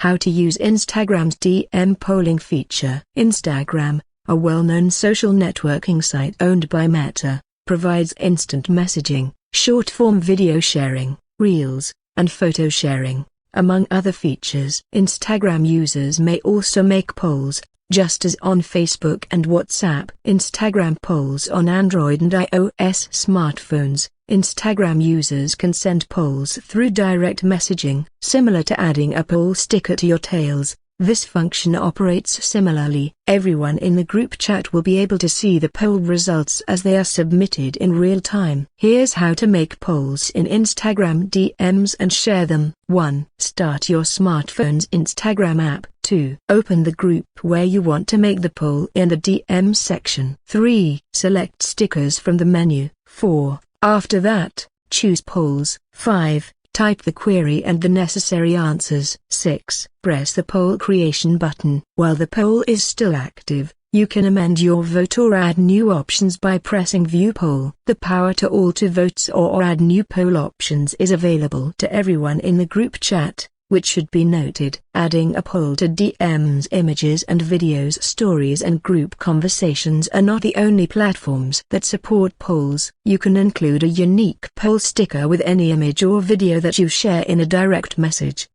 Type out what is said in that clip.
How to use Instagram's DM polling feature. Instagram, a well-known social networking site owned by Meta, provides instant messaging, short-form video sharing, reels, and photo sharing, among other features. Instagram users may also make polls, just as on Facebook and WhatsApp. Instagram polls on Android and iOS smartphones. Instagram users can send polls through direct messaging. Similar to adding a poll sticker to your Tails, this function operates similarly. Everyone in the group chat will be able to see the poll results as they are submitted in real time. Here's how to make polls in Instagram DMs and share them. 1. Start your smartphone's Instagram app. 2. Open the group where you want to make the poll in the DM section. 3. Select stickers from the menu. 4. After that, choose polls. 5. Type the query and the necessary answers. 6. Press the poll creation button. While the poll is still active, you can amend your vote or add new options by pressing View Poll. The power to alter votes or add new poll options is available to everyone in the group chat, which should be noted. Adding a poll to DMs, images and videos, stories and group conversations are not the only platforms that support polls. You can include a unique poll sticker with any image or video that you share in a direct message.